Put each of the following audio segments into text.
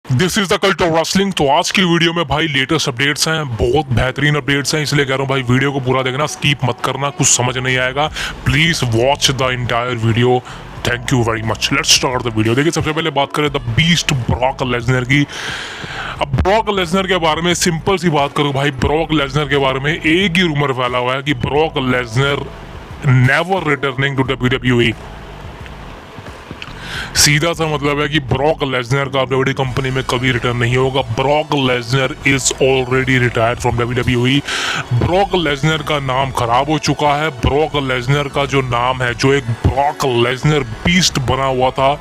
This is the cult of wrestling. तो आज की वीडियो में भाई लेटेस्ट अपडेट्स हैं, बहुत बेहतरीन अपडेट्स हैं, इसलिए कह रहा हूँ भाई वीडियो को पूरा देखना, स्किप मत करना, कुछ समझ नहीं आएगा। Please watch the entire video. Thank you very much. Let's start the video. देखिए, सबसे पहले बात करें द बीस्ट ब्रॉक लेसनर की। अब ब्रॉक लेसनर के बारे में सिंपल सी बात करूँ भाई, ब्रॉक लेसनर के बारे में एक ही रूमर फैला हुआ है कि Brock Lesnar never returning to WWE। सीधा सा मतलब है कि ब्रॉक लेसनर का WWE कंपनी में कभी रिटर्न नहीं होगा। Brock Lesnar is already retired from WWE। Brock Lesnar का नाम खराब हो चुका है। ब्रॉक लेसनर का जो नाम है, जो एक ब्रॉक लेसनर बीस्ट बना हुआ था,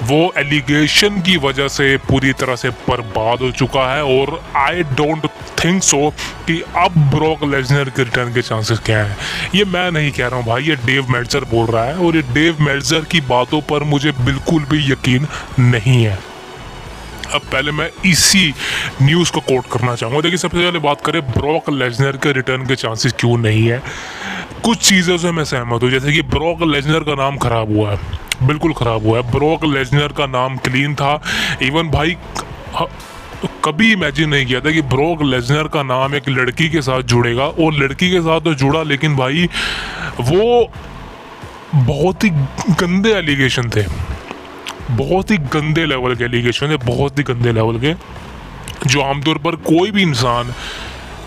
वो एलिगेशन की वजह से पूरी तरह से बर्बाद हो चुका है। और आई डोंट थिंक सो कि अब ब्रॉक लेसनर के रिटर्न के चांसेस क्या हैं। ये मैं नहीं कह रहा हूँ भाई, ये डेव मेल्ट्जर बोल रहा है, और ये डेव मेल्ट्जर की बातों पर मुझे बिल्कुल भी यकीन नहीं है। अब पहले मैं इसी न्यूज़ को कोट करना चाहूँगा। देखिए, सबसे पहले बात करें ब्रॉक लेसनर के रिटर्न के चांसेस क्यों नहीं है। कुछ चीज़ों से मैं सहमत हूँ, जैसे कि ब्रॉक लेसनर का नाम खराब हुआ है, बिल्कुल खराब हुआ है। ब्रॉक लेसनर का नाम क्लीन था। इवन भाई कभी इमेजिन नहीं किया था कि ब्रॉक लेसनर का नाम एक लड़की के साथ जुड़ेगा, और लड़की के साथ तो जुड़ा, लेकिन भाई वो बहुत ही गंदे एलिगेशन थे, बहुत ही गंदे लेवल के एलिगेशन थे, बहुत ही गंदे लेवल के, जो आमतौर पर कोई भी इंसान,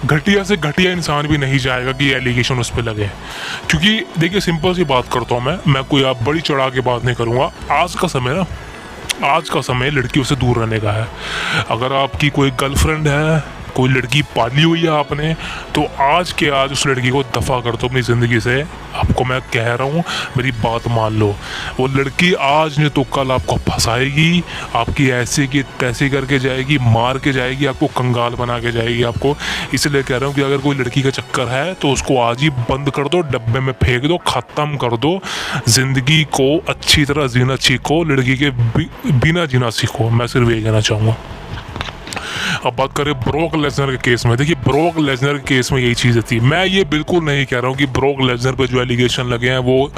घटिया से घटिया इंसान भी नहीं चाहेगा कि ये एलिगेशन उस पर लगे। क्योंकि देखिए, सिंपल सी बात करता हूँ मैं कोई आप बड़ी चढ़ा के बात नहीं करूँगा। आज का समय लड़कियों से दूर रहने का है। अगर आपकी कोई गर्लफ्रेंड है, कोई लड़की पाली हुई है आपने, तो आज के आज उस लड़की को दफ़ा कर दो अपनी ज़िंदगी से। आपको मैं कह रहा हूँ, मेरी बात मान लो। वो लड़की आज नहीं तो कल आपको फंसाएगी, आपकी ऐसे की तैसे करके जाएगी, मार के जाएगी, आपको कंगाल बना के जाएगी आपको। इसलिए कह रहा हूँ कि अगर कोई लड़की का चक्कर है तो उसको आज ही बंद कर दो, डब्बे में फेंक दो, ख़त्म कर दो। ज़िंदगी को अच्छी तरह जीना सीखो, लड़की के बिना जीना सीखो। मैं सिर्फ ये कहना चाहूँगा। अब बात करें ब्रॉक लेसनर के केस में। देखिए, ब्रॉक लेसनर के केस में यही चीज़ थी। मैं ये बिल्कुल नहीं कह रहा हूँ कि ब्रॉक लेसनर पे जो एलिगेशन लगे हैं वो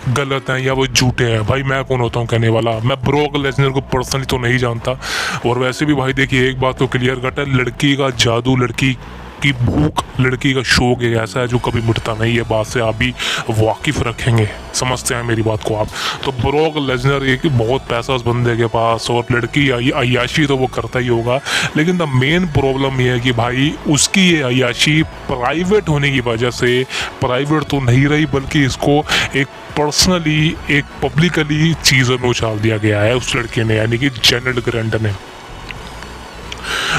गलत हैं या वो झूठे हैं। भाई मैं कौन होता हूँ कहने वाला। मैं ब्रॉक लेसनर को पर्सनली तो नहीं जानता, और वैसे भी भाई देखिए, एक बात तो क्लियर कट है, लड़की का जादू, लड़की की भूख, लड़की का शौक एक ऐसा है जो कभी मिटता नहीं है। बात से आप भी वाकिफ रखेंगे, समझते हैं मेरी बात को आप। तो ब्रॉक लेसनर एक बहुत पैसा उस बंदे के पास, और लड़की अय्याशी तो वो करता ही होगा, लेकिन द मेन प्रॉब्लम ये है कि भाई उसकी ये अय्याशी प्राइवेट होने की वजह से, प्राइवेट तो नहीं रही बल्कि इसको एक पर्सनली, एक पब्लिकली चीज़ों में उछाल दिया गया है उस लड़के ने, यानी कि जेनेट ग्रैंट ने।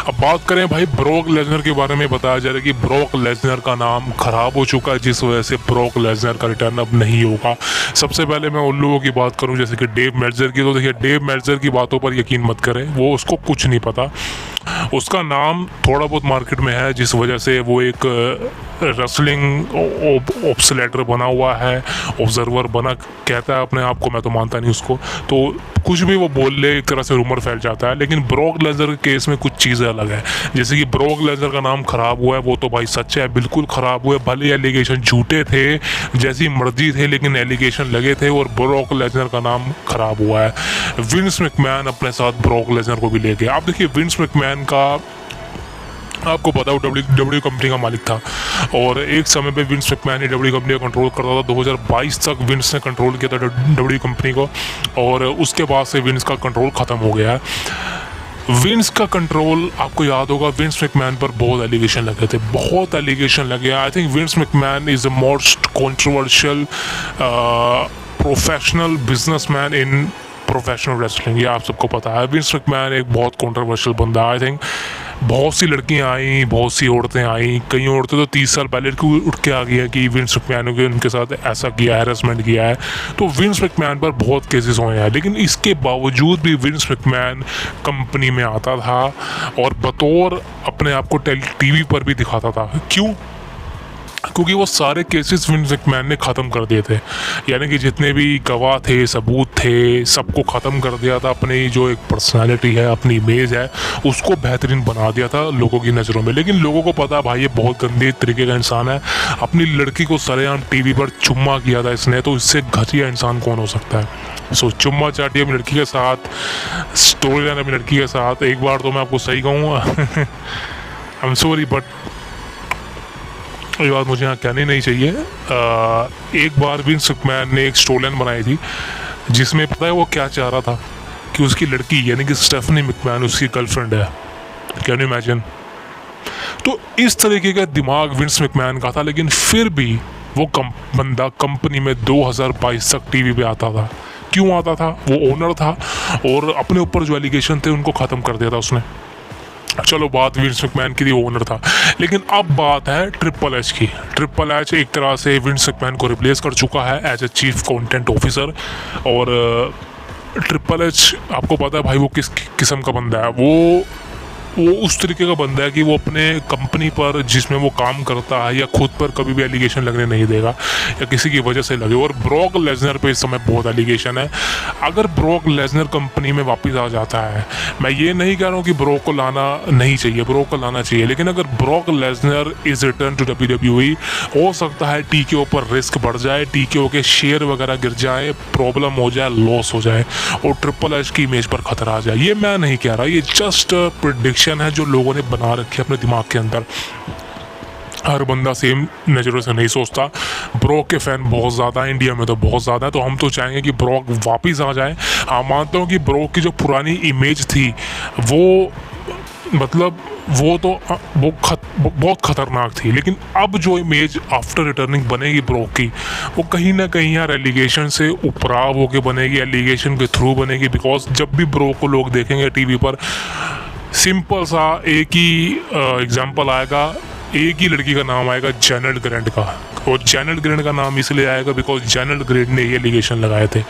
अब बात करें भाई ब्रॉक लेसनर के बारे में, बताया जा रहा है कि ब्रॉक लेसनर का नाम खराब हो चुका है, जिस वजह से ब्रॉक लेसनर का रिटर्न अब नहीं होगा। सबसे पहले मैं उन लोगों की बात करूं जैसे कि डेव मेल्ट्जर की, तो देखिए, डेव मेल्ट्जर की बातों पर यकीन मत करें, वो उसको कुछ नहीं पता। उसका नाम थोड़ा बहुत मार्केट में है, जिस वजह से वो एक रेसलिंग ऑब्सलेटर बना हुआ है, ऑब्जर्वर बना कहता है अपने आप को, मैं तो मानता नहीं उसको। तो कुछ भी वो बोल ले, एक तरह से रूमर फैल जाता है। लेकिन ब्रॉक लेसनर के केस में कुछ चीज़ें अलग है। जैसे कि ब्रॉक लेसनर का नाम खराब हुआ है, वो तो भाई सच है, बिल्कुल खराब हुआ है। भले एलिगेशन झूठे थे, जैसी मर्जी थे, लेकिन एलिगेशन लगे थे, और ब्रॉक लेसनर का नाम खराब हुआ है। विंस मैकमैन अपने साथ ब्रॉक लेसनर को भी ले गए। आप देखिए, विंस मैकमैन का आपको पता है, वो डब्ल्यू कंपनी का मालिक था, और एक समय पे विंस मैकमैन ने डब्ल्यू कंपनी का कंट्रोल करता था। 2022 तक विंस ने कंट्रोल किया था डब्ल्यू कंपनी को, और उसके बाद से विंस का कंट्रोल ख़त्म हो गया है। विंस का कंट्रोल, आपको याद होगा, विंस मैकमैन पर बहुत एलिगेशन लगे थे, बहुत एलिगेशन लगे। I think Vince McMahon is the most controversial professional businessman in professional wrestling. ये आप सबको पता है, विंस मैकमैन एक बहुत कंट्रोवर्शियल बंदा है। आई थिंक बहुत सी लड़कियां आई, बहुत सी औरतें आई, कई औरतें तो 30 साल पहले उठ के आ गई है कि विंस मैकमैन ने उनके साथ ऐसा किया, हैरेसमेंट किया है। तो विंस मैकमैन पर बहुत केसेस हुए हैं, लेकिन इसके बावजूद भी विंस मैकमैन कंपनी में आता था, और बतौर अपने आप को टीवी पर भी दिखाता था। क्यों? क्योंकि वो सारे केसेस विंस मैकमैन ने ख़त्म कर दिए थे, यानी कि जितने भी गवाह थे, सबूत थे, सबको ख़त्म कर दिया था। अपनी जो एक पर्सनालिटी है, अपनी इमेज है, उसको बेहतरीन बना दिया था लोगों की नज़रों में। लेकिन लोगों को पता भाई ये बहुत गंदे तरीके का इंसान है, अपनी लड़की को सरेआम टीवी पर चुम्मा किया था इसने, तो इससे घटिया इंसान कौन हो सकता है। सो चुम्मा चाटी अपनी लड़की के साथ, स्टोरी लाइन अपनी लड़की के साथ। एक बार तो मैं आपको सही कहूँगा आई एम सॉरी बट ये बात मुझे यहाँ कहनी नहीं चाहिए। एक बार विंस मैकमैन ने एक स्टोरी लाइन बनाई थी जिसमें पता है वो क्या चाह रहा था कि उसकी लड़की यानी कि स्टेफनी मैकमैन उसकी गर्लफ्रेंड है। Can you imagine? तो इस तरीके का दिमाग विंस मैकमैन का था, लेकिन फिर भी वो बंदा कंपनी में 2022 तक टीवी पे आता था। क्यों आता था? वो ओनर था और अपने ऊपर जो एलिगेशन थे उनको ख़त्म कर दिया था उसने। चलो बात विंस मैकमैन की थी, वो ओनर था। लेकिन अब बात है ट्रिपल एच की। ट्रिपल एच एक तरह से विंस मैकमैन को रिप्लेस कर चुका है as a chief content officer. और ट्रिपल एच आपको पता है भाई वो किस किस्म का बंदा है। वो उस तरीके का बंदा है कि वो अपने कंपनी पर जिसमें वो काम करता है या खुद पर कभी भी एलिगेशन लगने नहीं देगा या किसी की वजह से लगे। और ब्रॉक लेसनर पे इस समय बहुत एलिगेशन है। अगर ब्रॉक लेसनर कंपनी में वापस आ जाता है, मैं ये नहीं कह रहा हूँ कि ब्रॉक को लाना नहीं चाहिए, ब्रॉक को लाना चाहिए, लेकिन अगर Brock Lesnar is return to WWE, हो सकता है TKO पर रिस्क बढ़ जाए, TKO के शेयर वगैरह गिर जाए, प्रॉब्लम हो जाए, लॉस हो जाए और ट्रिपल एच की इमेज पर खतरा आ जाए। ये मैं नहीं कह रहा, ये जस्ट प्रेडिक्शन है जो लोगों ने बना रखी है अपने दिमाग के अंदर। हर बंदा सेम नज़रों से नहीं सोचता। ब्रॉक के फ़ैन बहुत ज़्यादा है, इंडिया में तो बहुत ज़्यादा है, तो हम तो चाहेंगे कि ब्रॉक वापस आ जाए। हाँ मानता हूँ कि ब्रॉक की जो पुरानी इमेज थी वो मतलब वो तो बहुत ख़तरनाक थी, लेकिन अब जो इमेज आफ्टर रिटर्निंग बनेगी ब्रॉक की, वो कहीं ना कहीं यार एलिगेशन से उपराव होकर बनेगी, एलिगेशन के थ्रू बनेगी। बिकॉज जब भी ब्रॉक को लोग देखेंगे टीवी पर, सिंपल सा एक ही एग्जांपल आएगा, एक ही लड़की का नाम आएगा, जेनेट ग्रैंट का। और जेनेट ग्रैंट का नाम इसलिए आएगा बिकॉज जेनेट ग्रैंट ने ये एलिगेशन लगाए थे।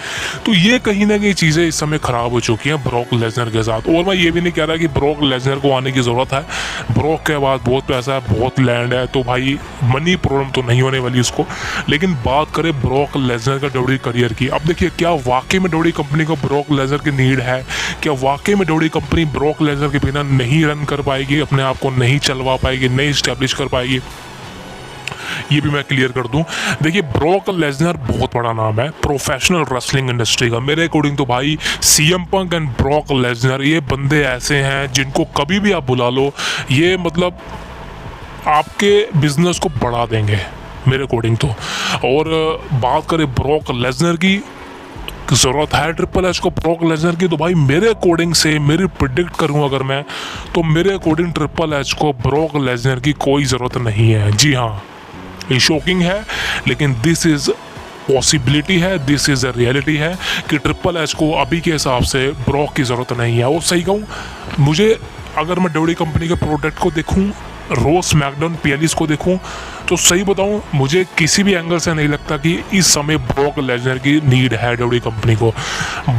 तो ये कहीं ना कहीं चीज़ें इस समय ख़राब हो चुकी हैं ब्रॉक लेसनर के साथ। और मैं ये भी नहीं कह रहा कि ब्रॉक लेसनर को आने की ज़रूरत है। ब्रॉक के बाद बहुत पैसा है, बहुत लैंड है, तो भाई मनी प्रॉब्लम तो नहीं होने वाली उसको। लेकिन बात करें ब्रॉक लेसनर का WWE करियर की, अब देखिए क्या वाकई में WWE कंपनी को ब्रॉक लेसनर की नीड है? क्या वाकई में WWE कंपनी ब्रॉक लेसनर के बिना नहीं रन कर पाएगी, अपने आप को नहीं चलवा पाएगी, नहीं इस्टेब्लिश कर पाएगी? ये भी मैं क्लियर कर दूं। देखिए ब्रॉक लेसनर बहुत बड़ा नाम है प्रोफेशनल रेसलिंग इंडस्ट्री का। मेरे अकॉर्डिंग तो भाई CM punk and Brock Lesnar ये बंदे ऐसे हैं जिनको कभी भी आप बुला लो, ये मतलब आपके बिजनेस को बढ़ा देंगे मेरे अकॉर्डिंग तो। और बात करें ब्रॉक लेसनर की, ज़रूरत है ट्रिपल एच को ब्रॉक लेसनर की, तो भाई मेरे अकॉर्डिंग से मेरी प्रिडिक्ट करूँ अगर मैं, तो मेरे अकॉर्डिंग ट्रिपल एच को ब्रॉक लेसनर की कोई ज़रूरत नहीं है। जी हाँ, ये शॉकिंग है लेकिन दिस इज़ पॉसिबिलिटी है, दिस इज़ अ रियलिटी है कि ट्रिपल एच को अभी के हिसाब से ब्रॉक की ज़रूरत नहीं है। और सही कहूँ, मुझे अगर मैं WWE कंपनी के प्रोडक्ट को देखूँ, रोस मैकडॉन PLEs को देखूं, तो सही बताऊं मुझे किसी भी एंगल से नहीं लगता कि इस समय ब्रॉक लेसनर की नीड है WWE कंपनी को।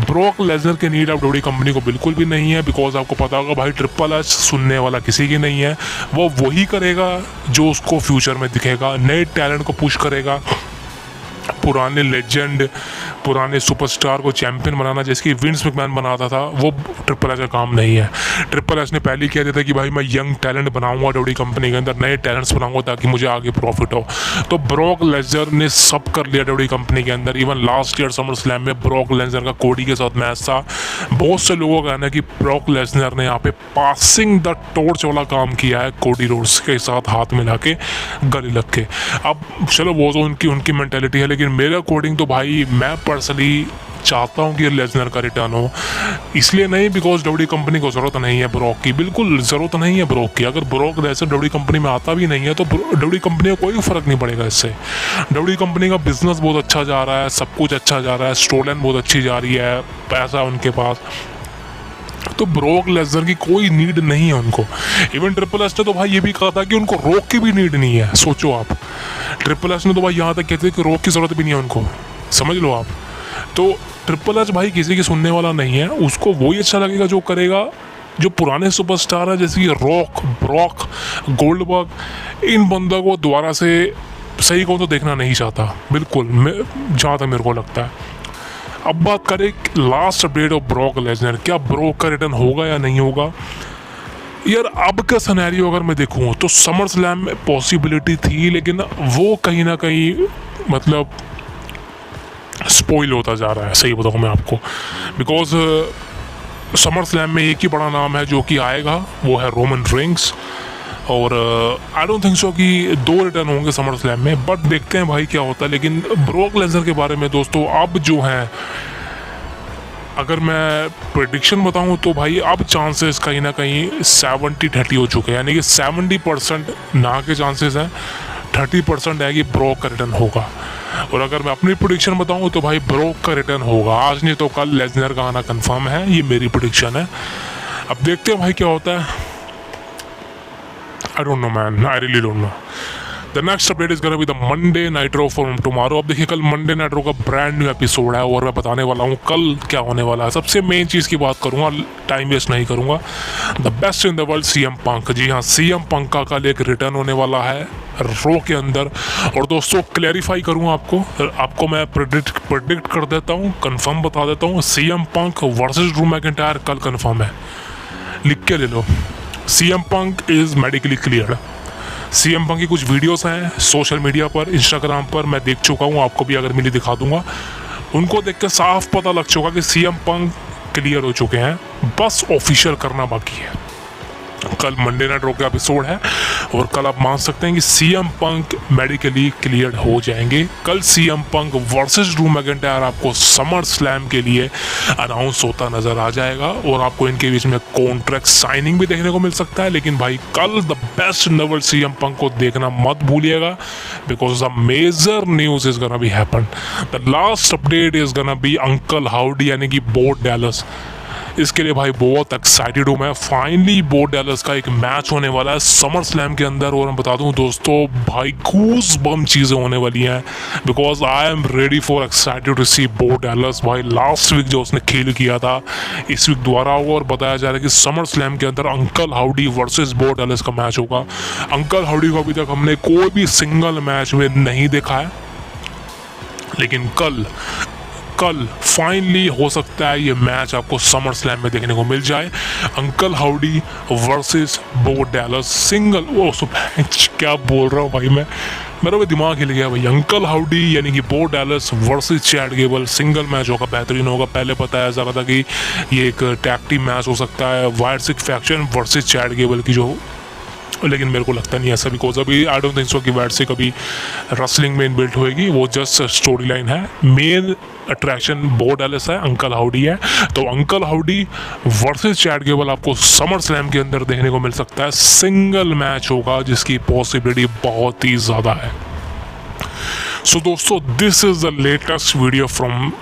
ब्रॉक लेसनर की नीड अब WWE कंपनी को बिल्कुल भी नहीं है। बिकॉज आपको पता होगा भाई ट्रिपल एच सुनने वाला किसी की नहीं है। वो वही करेगा जो उसको फ्यूचर में दिखेगा, नए टैलेंट को पुश करेगा, पुराने लेजेंड, पुराने सुपरस्टार को चैंपियन बनाना जैसे कि विंस मैकमैन बनाता था, वो ट्रिपल एच का काम नहीं है। ट्रिपल एच ने पहले कह दिया था कि भाई मैं यंग टैलेंट बनाऊंगा WWE कंपनी के अंदर, नए टैलेंट्स बनाऊंगा ताकि मुझे आगे प्रॉफिट हो। तो ब्रॉक लेसनर ने सब कर लिया WWE कंपनी के अंदर। Even last year summer slam में ब्रॉक लेसनर का कोडी के साथ मैच था। बहुत से लोगों का कहना है कि ब्रॉक लेसनर ने यहाँ पे पासिंग द टॉर्च वाला काम किया है कोडी रोड्स के साथ हाथ मिला के, गले लग के। अब चलो वो तो उनकी मेंटेलिटी है, लेकिन मेरे अकॉर्डिंग तो भाई मैं पर्सनली चाहता हूँ कि लेसनर का रिटर्न हो। इसलिए नहीं बिकॉज WWE कंपनी को ज़रूरत नहीं है ब्रॉक की, बिल्कुल ज़रूरत नहीं है ब्रॉक की। अगर ब्रॉक लेसनर WWE कंपनी में आता भी नहीं है तो WWE कंपनी को कोई फ़र्क नहीं पड़ेगा इससे। WWE कंपनी का बिजनेस बहुत अच्छा जा रहा है, सब कुछ अच्छा जा रहा है, स्टोरी लाइन बहुत अच्छी जा रही है, पैसा उनके पास, तो ब्रॉक लेसनर की कोई नीड नहीं है उनको। इवन ट्रिपल एच ने तो भाई ये भी कहा था कि उनको रॉक की भी नीड नहीं है। सोचो आप, ट्रिपल एच ने तो भाई यहाँ तक कहते हैं कि रॉक की ज़रूरत भी नहीं है उनको, समझ लो आप। तो ट्रिपल एच भाई किसी की सुनने वाला नहीं है, उसको वही अच्छा लगेगा जो करेगा जो पुराने सुपरस्टार है जैसे कि रॉक, ब्रॉक, गोल्डबर्ग, इन बंदों को दोबारा से सही कहूँ तो देखना नहीं चाहता बिल्कुल, जहाँ तक मेरे को लगता है। अब बात करें last update of Brock Lesnar, क्या ब्रॉक का रिटर्न होगा या नहीं होगा? यार अब का सिनेरियो अगर मैं देखूँ तो समर स्लैम में पॉसिबिलिटी थी, लेकिन वो कहीं ना कहीं मतलब स्पॉइल होता जा रहा है, सही बताऊँ मैं आपको। बिकॉज समर स्लैम में एक ही बड़ा नाम है जो कि आएगा, वो है रोमन रेंस। और आई डोंट थिंक सो कि 2 रिटर्न होंगे समर स्लैम में, बट देखते हैं भाई क्या होता है। लेकिन ब्रॉक लेसनर के बारे में दोस्तों अब जो है, अगर मैं प्रेडिक्शन बताऊं तो भाई अब चांसेस कहीं ना कहीं 70-30 हो चुके हैं, यानी कि 70% ना के चांसेस हैं, 30% है कि ब्रॉक का रिटर्न होगा। और अगर मैं अपनी प्रेडिक्शन बताऊं तो भाई ब्रॉक का रिटर्न होगा, आज नहीं तो कल लेसनर का आना कंफर्म है, ये मेरी प्रेडिक्शन है। अब देखते हैं भाई क्या होता है। I don't know man, I really don't know. The next update is gonna be the Monday Nitro from tomorrow. अब देखिए कल मंडे नाइट्रो का ब्रांड न्यू एपिसोड है और मैं बताने वाला हूँ कल क्या होने वाला है। सबसे मेन चीज़ की बात करूँगा, टाइम वेस्ट नहीं करूँगा। The best in the world CM पंक, जी हाँ CM पंक का कल एक रिटर्न होने वाला है रो के अंदर। और दोस्तों क्लैरिफाई करूँगा आपको मैं प्रेडिक्ट कर देता हूँ, कंफर्म बता देता हूँ, CM पंक वर्सेस ड्रू मैकिंटायर कल कंफर्म है, लिख के ले लो। CM punk is medically clear. CM पंक की कुछ वीडियोस हैं सोशल मीडिया पर, इंस्टाग्राम पर, मैं देख चुका हूँ, आपको भी अगर मिली दिखा दूंगा। उनको देख के साफ पता लग चुका कि CM पंक क्लियर हो चुके हैं, बस ऑफिशियल करना बाकी है। कल मंडे नाइट रो का एपिसोड है और कल आप मान सकते हैं कि CM पंक मेडिकली क्लियर हो जाएंगे। कल CM पंक वर्सेस ड्रू मैकिंटायर आपको समर स्लैम के लिए अनाउंस होता नज़र आ जाएगा और आपको इनके बीच में कॉन्ट्रैक्ट साइनिंग भी देखने को मिल सकता है। लेकिन भाई कल the best in the world CM Punk को देखना मत भूलिएगा, because the major news is gonna be happen. The last update is gonna be Uncle Howdy यानी कि बो डैलस। इसके लिए भाई बहुत एक्साइटेड हूँ मैं। फाइनली बो डैलस का एक मैच होने वाला है समर स्लैम के अंदर और मैं बता दूँ दोस्तों भाई गूज़ बम चीज़ें होने वाली हैं, because I am ready for excited to see Bo Dallas. भाई लास्ट वीक जो उसने खेल किया था इस वीक दोबारा होगा और बताया जा रहा है कि समर स्लैम के अंदर अंकल हाउडी वर्सेस बो डैलस का मैच होगा। अंकल हाउडी को अभी तक हमने कोई भी सिंगल मैच में नहीं देखा है, लेकिन कल फाइनली हो सकता है ये मैच आपको समर स्लैम में देखने को मिल जाए। अंकल हाउडी वर्सेस बो डैलस सिंगल, वो क्या बोल रहा हूँ भाई मेरा भी दिमाग हिल गया भाई। अंकल हाउडी यानी कि बो Dallas versus Chad Gable single match होगा, बेहतरीन होगा। पहले बताया जा रहा था कि ये एक टैग टीम मैच हो सकता है, Wyatt Sicks faction versus Chad Gable की जो, लेकिन मेरे को लगता नहीं ऐसा, बिकॉज अभी आई डोंट थिंक सो कि वैट से कभी रसलिंग में इनबिल्ट होएगी, वो जस्ट स्टोरी लाइन है। मेन अट्रैक्शन बो डैलस है, अंकल हाउडी है। तो uncle howdy versus Chad Gable आपको समर स्लैम के अंदर देखने को मिल सकता है, सिंगल मैच होगा जिसकी पॉसिबिलिटी बहुत ही ज़्यादा है। सो दोस्तों this is the latest video from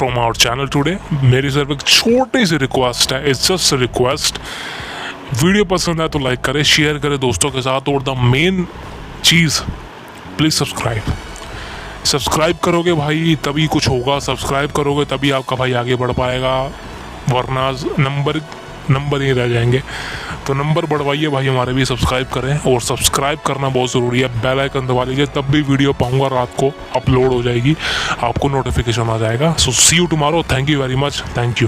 our channel today. मेरी सिर्फ एक छोटी सी रिक्वेस्ट है, इट्स जस्ट रिक्वेस्ट। वीडियो पसंद है तो लाइक करें, शेयर करें दोस्तों के साथ, और the main cheese please subscribe करोगे भाई तभी कुछ होगा, सब्सक्राइब करोगे तभी आपका भाई आगे बढ़ पाएगा, वरना नंबर ही रह जाएंगे। तो नंबर बढ़वाइए भाई हमारे भी, सब्सक्राइब करें, और सब्सक्राइब करना बहुत ज़रूरी है। बेल आइकन दबा लीजिए, तब भी वीडियो पाऊँगा रात को अपलोड हो जाएगी, आपको नोटिफिकेशन आ जाएगा। So see you tomorrow, thank you very much, thank you.